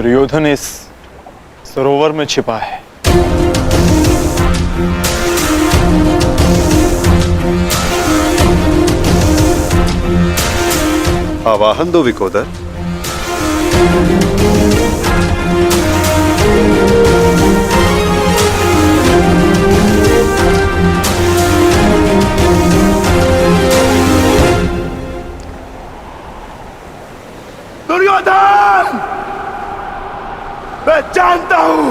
दुर्योधन इस सरोवर में छिपा है। आवाहन दो विकोदर। दुर्योधन, मैं जानता हूं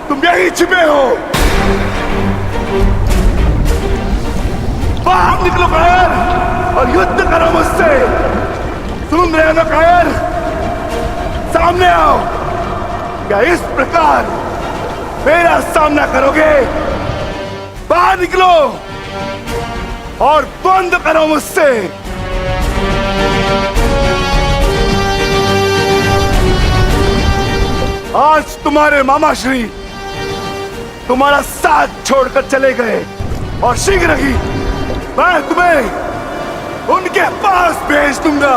तुम यहीं छिपे हो। बाहर निकलो कायर और युद्ध करो मुझसे। सुन रहे हो ना कायर? सामने आओ। क्या इस प्रकार मेरा सामना करोगे? बाहर निकलो और बंद करो मुझसे। आज तुम्हारे मामा श्री तुम्हारा साथ छोड़कर चले गए और शीघ्र ही मैं तुम्हें उनके पास भेज दूंगा।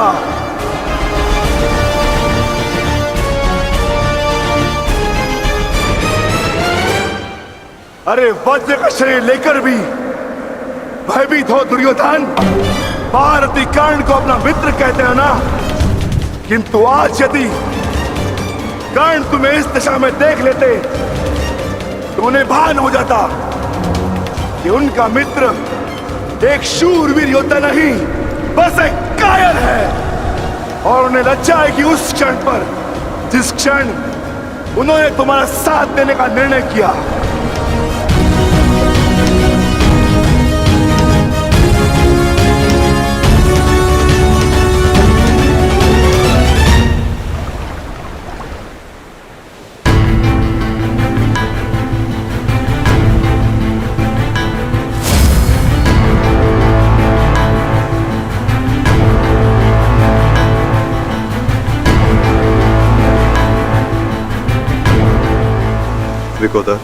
अरे वज्र का शरीर लेकर भी भयभीत हो दुर्योधन। भारती कर्ण को अपना मित्र कहते हैं ना, किंतु आज यदि कर्ण तुम्हें इस दशा में देख लेते तो उन्हें भान हो जाता कि उनका मित्र एक शूरवीर योद्धा नहीं, बस एक कायर है। और उन्हें लज्जा आएगी उस क्षण पर जिस क्षण उन्होंने तुम्हारा साथ देने का निर्णय किया। विकोदर,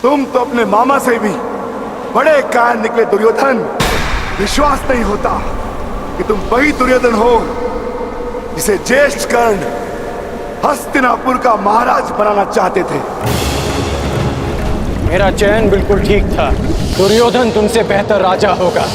तुम तो अपने मामा से भी बड़े कायर निकले दुर्योधन। विश्वास नहीं होता कि तुम वही दुर्योधन हो जिसे ज्येष्ठ कर्ण हस्तिनापुर का महाराज बनाना चाहते थे। मेरा चयन बिल्कुल ठीक था। दुर्योधन तुमसे बेहतर राजा होगा।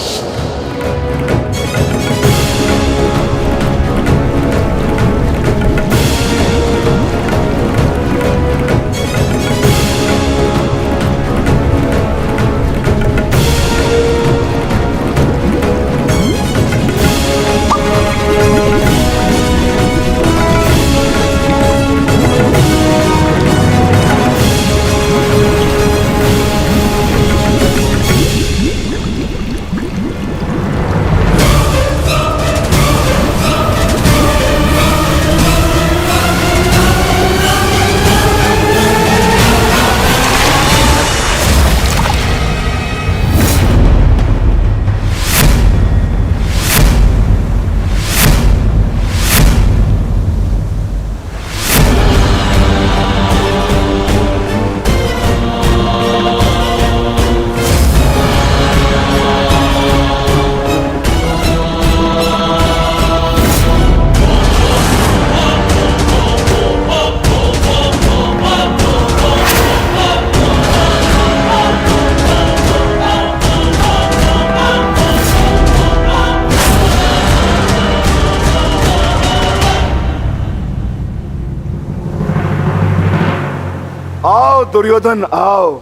आओ दुर्योधन आओ,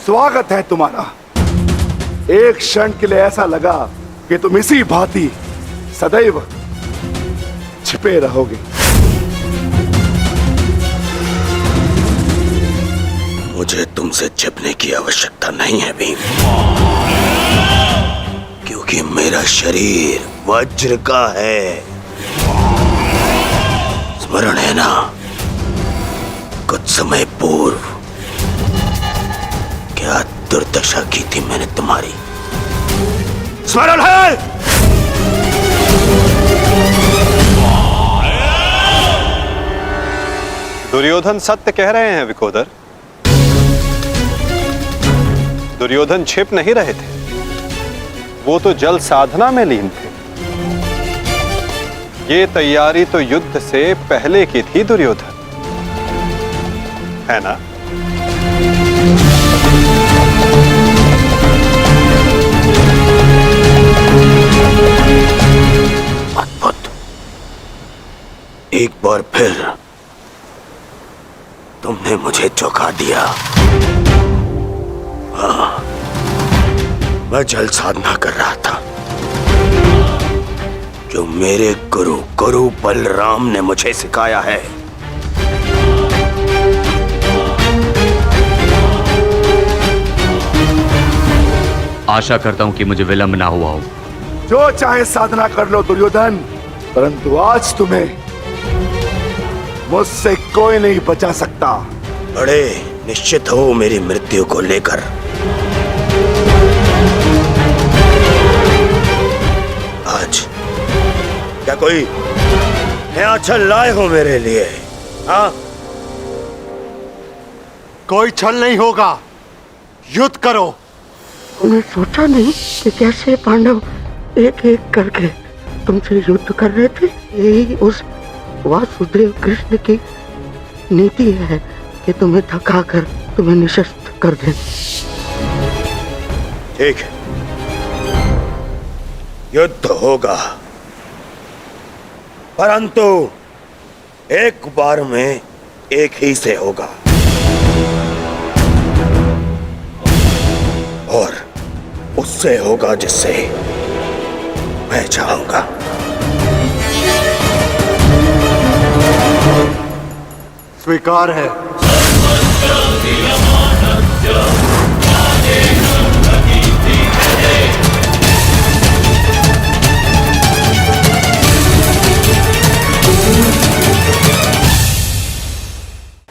स्वागत है तुम्हारा। एक क्षण के लिए ऐसा लगा कि तुम इसी भांति सदैव छिपे रहोगे। मुझे तुमसे छिपने की आवश्यकता नहीं है भीम, क्योंकि मेरा शरीर वज्र का है। स्मरण है ना, कुछ समय पूर्व क्या दुर्दशा की थी मैंने तुम्हारी? स्मरण है? दुर्योधन सत्य कह रहे हैं विकोदर। दुर्योधन छिप नहीं रहे थे, वो तो जल साधना में लीन थे। ये तैयारी तो युद्ध से पहले की थी दुर्योधन, है ना? अद्भुत, एक बार फिर तुमने मुझे चौंका दिया। हाँ, मैं जल साधना कर रहा था जो मेरे गुरु बलराम ने मुझे सिखाया है। आशा करता हूं कि मुझे विलंब ना हुआ हो। जो चाहे साधना कर लो दुर्योधन, परंतु आज तुम्हें मुझसे कोई नहीं बचा सकता। बड़े निश्चित हो मेरी मृत्यु को लेकर। आज क्या कोई नया छल लाए हो मेरे लिए? हाँ, कोई छल नहीं होगा, युद्ध करो। उन्हें सोचा नहीं कि कैसे पांडव एक एक करके तुमसे युद्ध कर रहे थे। यही उस वासुदेव कृष्ण की नीति है कि तुम्हें थकाकर तुम्हें निशस्त्र कर दें। ठीक है, युद्ध होगा, परंतु एक बार में एक ही से होगा, और उससे होगा जिससे मैं चाहूंगा। स्वीकार है।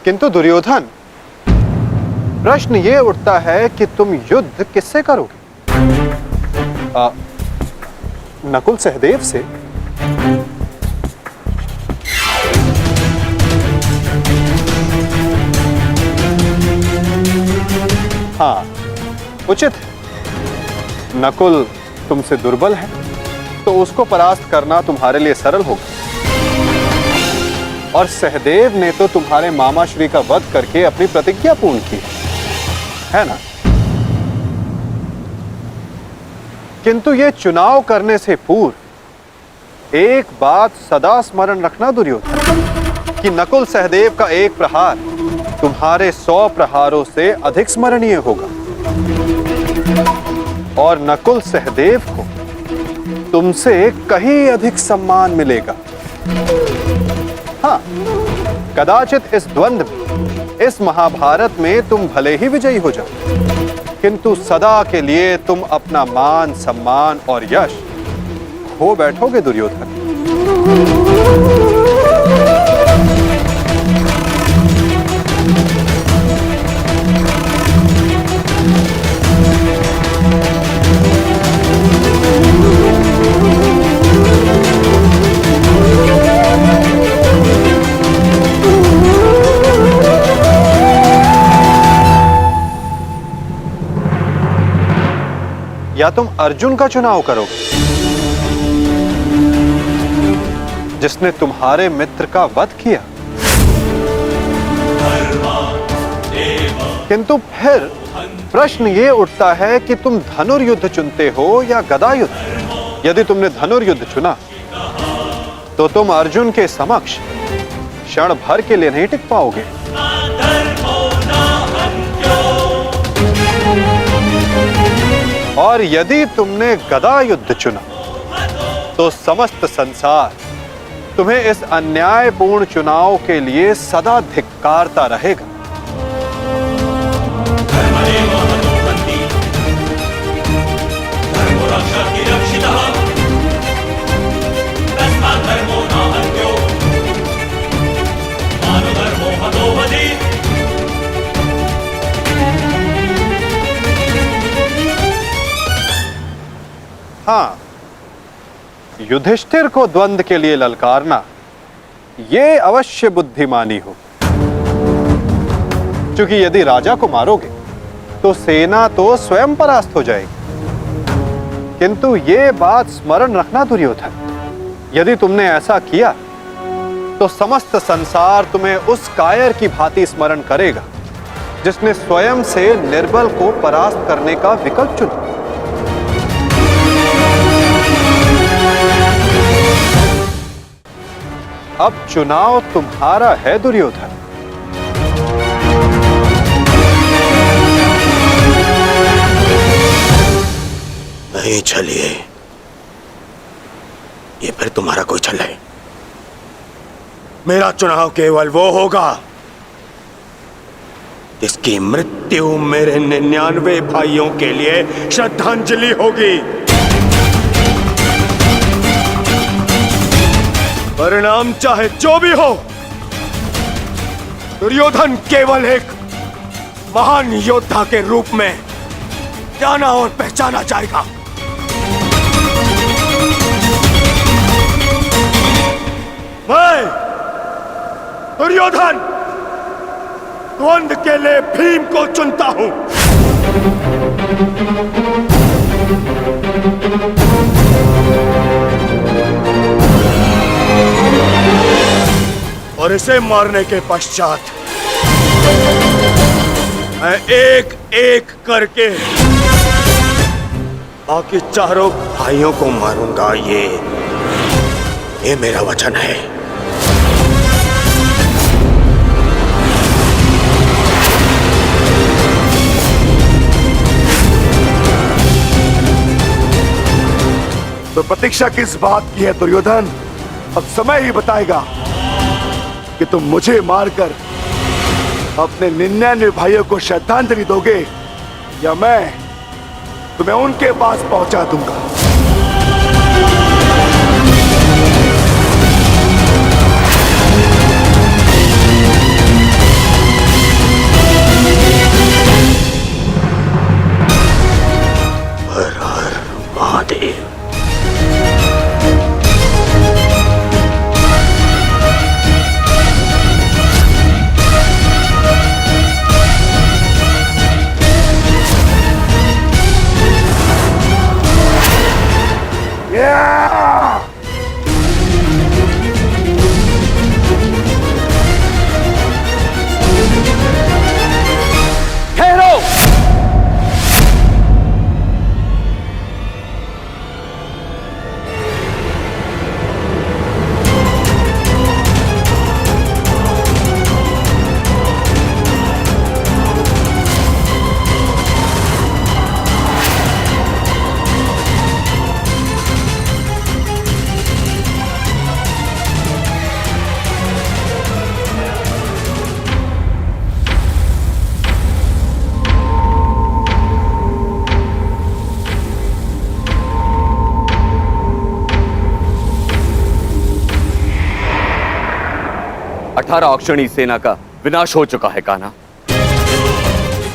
किंतु दुर्योधन, प्रश्न ये उठता है कि तुम युद्ध किससे करोगे? नकुल सहदेव से? हाँ, उचित है। नकुल तुमसे दुर्बल है, तो उसको परास्त करना तुम्हारे लिए सरल होगा। और सहदेव ने तो तुम्हारे मामा श्री का वध करके अपनी प्रतिज्ञा पूर्ण की है ना? किंतु यह चुनाव करने से पूर्व एक बात सदा स्मरण रखना दुर्योधन, कि नकुल सहदेव का एक प्रहार तुम्हारे 100 प्रहारों से अधिक स्मरणीय होगा, और नकुल सहदेव को तुमसे कहीं अधिक सम्मान मिलेगा। हाँ, कदाचित इस द्वंद्व में, इस महाभारत में तुम भले ही विजयी हो जाओ, किंतु सदा के लिए तुम अपना मान, सम्मान और यश खो बैठोगे दुर्योधन। या तुम अर्जुन का चुनाव करोगे, जिसने तुम्हारे मित्र का वध किया। किंतु फिर प्रश्न ये उठता है कि तुम धनुर्युद्ध चुनते हो या गदा युद्ध। यदि तुमने धनुर्युद्ध चुना तो तुम अर्जुन के समक्ष क्षण भर के लिए नहीं टिक पाओगे। और यदि तुमने गदा युद्ध चुना तो समस्त संसार तुम्हें इस अन्यायपूर्ण चुनाव के लिए सदा धिक्कारता रहेगा। हाँ, युधिष्ठिर को द्वंद्व के लिए ललकारना ये अवश्य बुद्धिमानी हो, क्योंकि यदि राजा को मारोगे तो सेना तो स्वयं परास्त हो जाएगी। किंतु ये बात स्मरण रखना दुर्योधन, यदि तुमने ऐसा किया तो समस्त संसार तुम्हें उस कायर की भांति स्मरण करेगा जिसने स्वयं से निर्बल को परास्त करने का विकल्प चुना। अब चुनाव तुम्हारा है दुर्योधन। नहीं चलिए, ये फिर तुम्हारा कोई छल है। मेरा चुनाव केवल वो होगा जिसकी मृत्यु मेरे 99 भाइयों के लिए श्रद्धांजलि होगी। परिणाम चाहे जो भी हो, दुर्योधन केवल एक महान योद्धा के रूप में जाना और पहचाना जाएगा। मैं दुर्योधन द्वंद्व के लिए भीम को चुनता हूं। और इसे मारने के पश्चात मैं एक एक करके बाकी चारों भाइयों को मारूंगा। ये मेरा वचन है। तो प्रतीक्षा किस बात की है दुर्योधन? अब समय ही बताएगा कि तुम मुझे मारकर अपने 99 भाइयों को श्रद्धांजलि दोगे या मैं तुम्हें उनके पास पहुंचा दूंगा। हर हर महादेव। अक्षौहिणी सेना का विनाश हो चुका है कान्हा।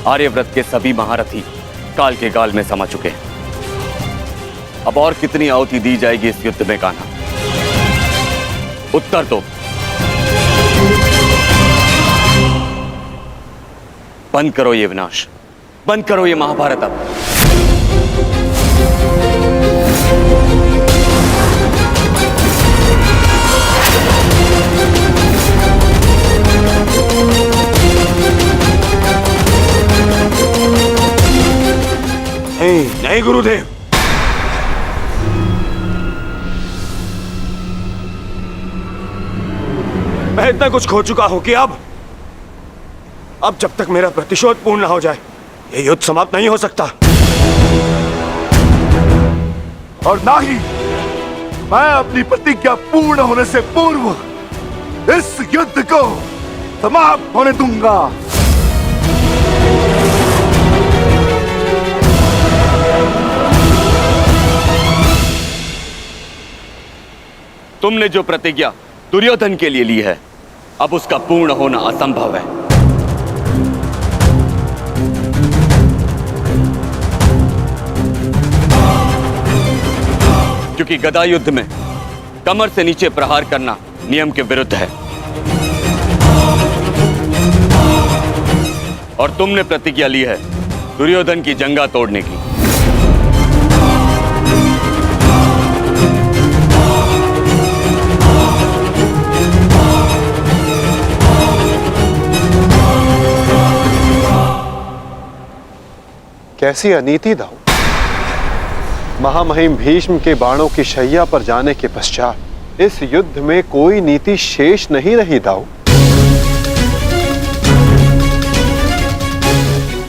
आर्यव्रत के सभी महारथी काल के गाल में समा चुके हैं। अब और कितनी आहुति दी जाएगी इस युद्ध में कान्हा? उत्तर दो। बंद करो ये विनाश, बंद करो ये महाभारत। अब नहीं गुरुदेव, मैं इतना कुछ खो चुका हूं कि अब जब तक मेरा प्रतिशोध पूर्ण ना हो जाए ये युद्ध समाप्त नहीं हो सकता। और ना ही मैं अपनी प्रतिज्ञा पूर्ण होने से पूर्व इस युद्ध को समाप्त होने दूंगा। तुमने जो प्रतिज्ञा दुर्योधन के लिए ली है, अब उसका पूर्ण होना असंभव है। क्योंकि गदा युद्ध में कमर से नीचे प्रहार करना नियम के विरुद्ध है। और तुमने प्रतिज्ञा ली है दुर्योधन की जंगा तोड़ने की। कैसी अनीति दाऊ! महामहिम भीष्म के बाणों की शैया पर जाने के पश्चात इस युद्ध में कोई नीति शेष नहीं रही दाऊ।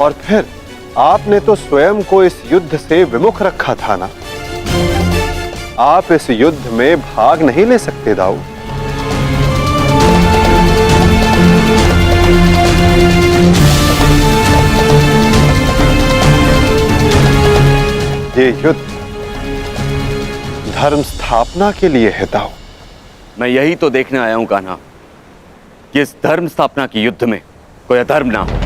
और फिर आपने तो स्वयं को इस युद्ध से विमुख रखा था ना। आप इस युद्ध में भाग नहीं ले सकते दाऊ। ये युद्ध धर्म स्थापना के लिए है दाऊ। मैं यही तो देखने आया हूं कान्हा कि इस धर्म स्थापना के युद्ध में कोई अधर्म ना हो।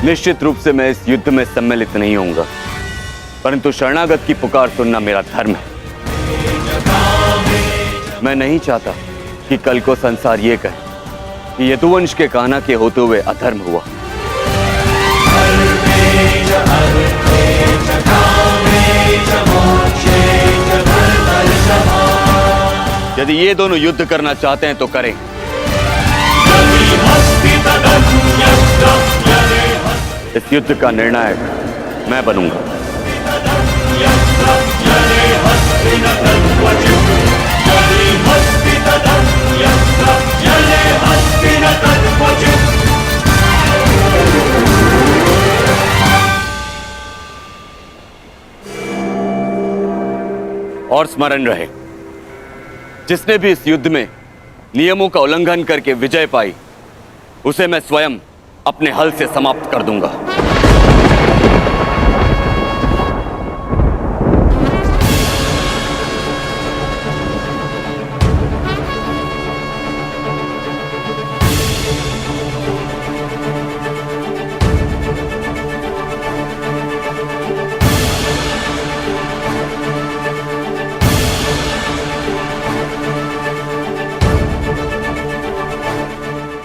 निश्चित रूप से मैं इस युद्ध में सम्मिलित नहीं होऊंगा, परंतु शरणागत की पुकार सुनना मेरा धर्म है। मैं नहीं चाहता कि कल को संसार ये कहे कि यदुवंश के कान्हा के होते हुए अधर्म हुआ। यदि ये दोनों युद्ध करना चाहते हैं तो करें। इस युद्ध का निर्णायक मैं बनूंगा। और स्मरण रहे, जिसने भी इस युद्ध में नियमों का उल्लंघन करके विजय पाई, उसे मैं स्वयं अपने हल से समाप्त कर दूंगा।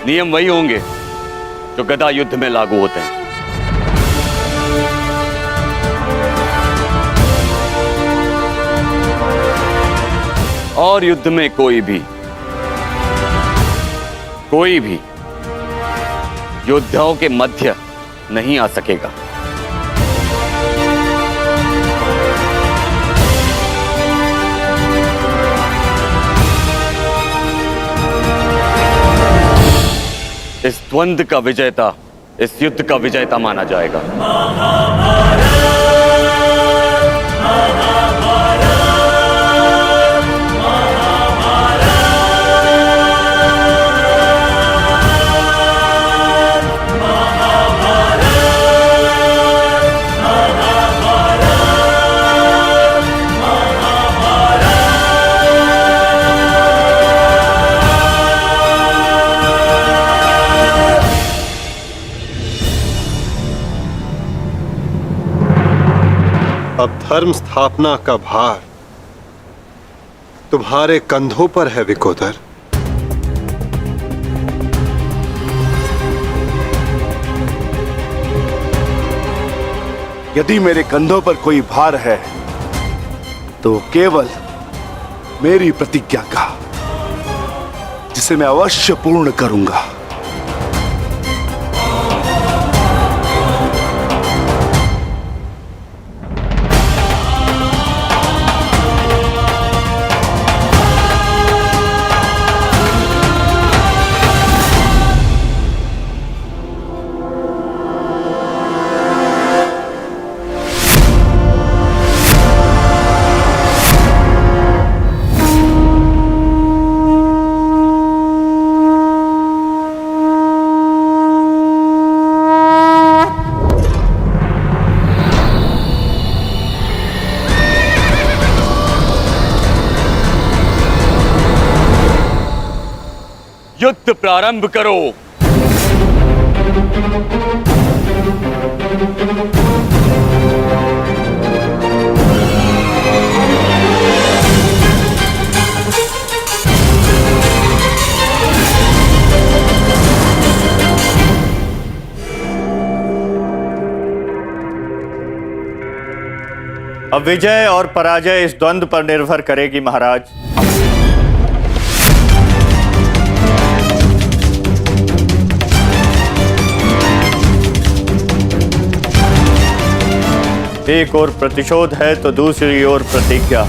नियम वही होंगे जो गदा युद्ध में लागू होते हैं। और युद्ध में कोई भी योद्धाओं के मध्य नहीं आ सकेगा। इस द्वंद्व का विजेता इस युद्ध का विजेता माना जाएगा। अब धर्म स्थापना का भार तुम्हारे कंधों पर है विकोदर। यदि मेरे कंधों पर कोई भार है तो केवल मेरी प्रतिज्ञा का, जिसे मैं अवश्य पूर्ण करूंगा। युद्ध प्रारंभ करो। अब विजय और पराजय इस द्वंद्व पर निर्भर करेगी महाराज। एक ओर प्रतिशोध है तो दूसरी ओर प्रतिज्ञा।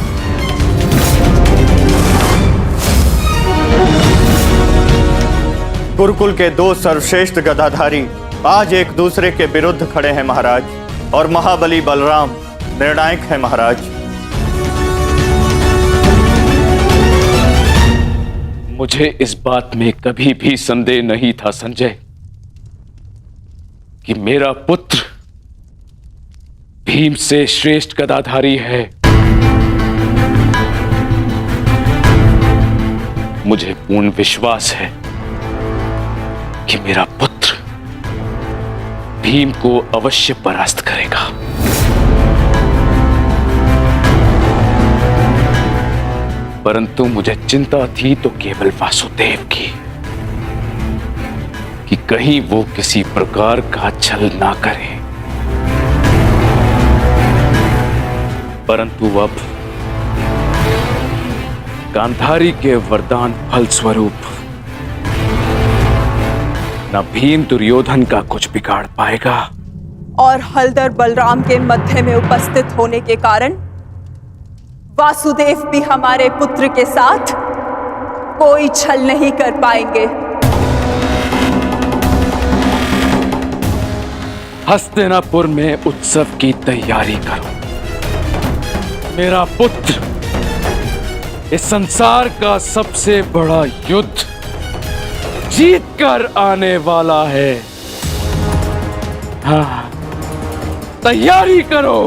गुरुकुल के दो सर्वश्रेष्ठ गदाधारी आज एक दूसरे के विरुद्ध खड़े हैं महाराज, और महाबली बलराम निर्णायक है महाराज। मुझे इस बात में कभी भी संदेह नहीं था संजय कि मेरा पुत्र भीम से श्रेष्ठ गदाधारी है। मुझे पूर्ण विश्वास है कि मेरा पुत्र भीम को अवश्य परास्त करेगा। परंतु मुझे चिंता थी तो केवल वासुदेव की, कि कहीं वो किसी प्रकार का छल ना करे। परंतु अब गांधारी के वरदान फल स्वरूप न भीम दुर्योधन का कुछ बिगाड़ पाएगा, और हलधर बलराम के मध्य में उपस्थित होने के कारण वासुदेव भी हमारे पुत्र के साथ कोई छल नहीं कर पाएंगे। हस्तिनापुर में उत्सव की तैयारी करो। मेरा पुत्र इस संसार का सबसे बड़ा युद्ध जीत कर आने वाला है। हाँ, तैयारी करो।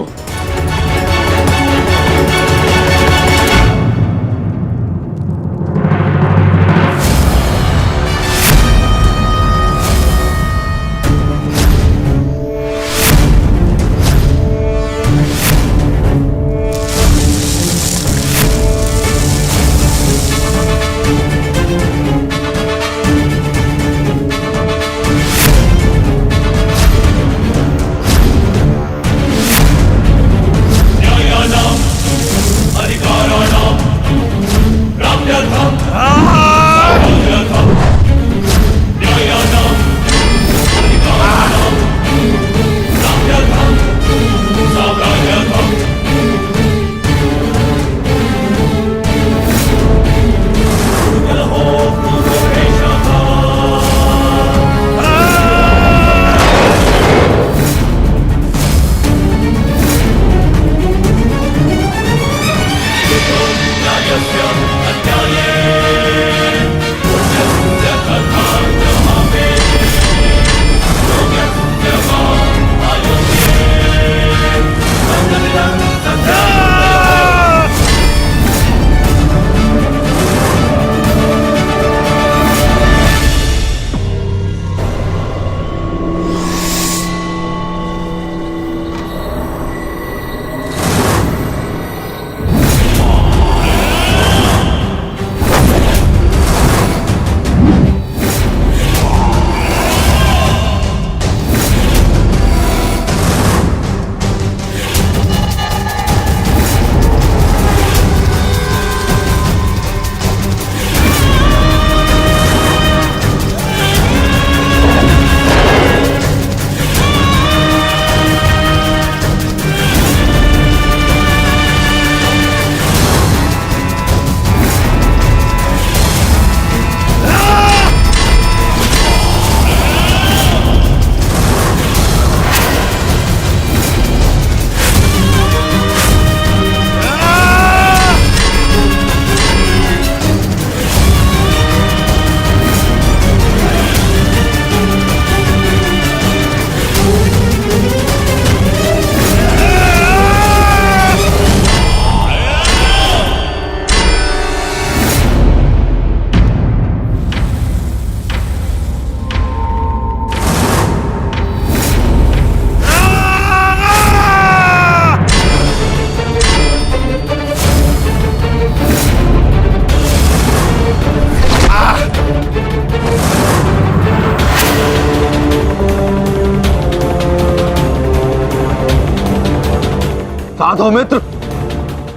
माधव मित्र,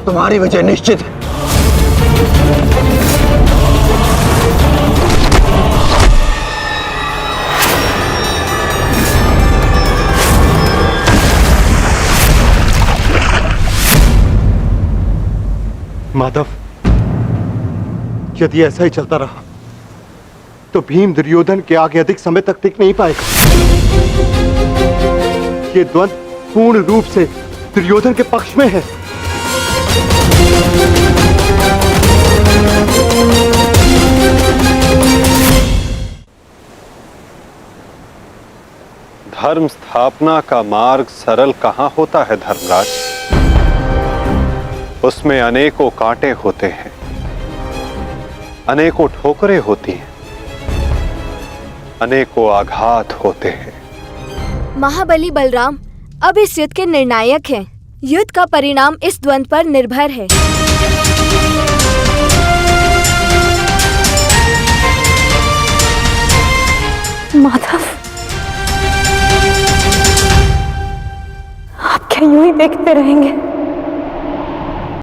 तुम्हारी विजय निश्चित है। माधव, यदि ऐसा ही चलता रहा तो भीम दुर्योधन के आगे अधिक समय तक टिक नहीं पाएगा। ये द्वंद्व पूर्ण रूप से दुर्योधन के पक्ष में है। धर्म स्थापना का मार्ग सरल कहां होता है धर्मराज? उसमें अनेकों कांटे होते हैं, अनेकों ठोकरें होती हैं, अनेकों आघात होते हैं। महाबली बलराम अब इस युद्ध के निर्णायक हैं। युद्ध का परिणाम इस द्वंद्व पर निर्भर है। माधव, आप क्या यूं ही देखते रहेंगे?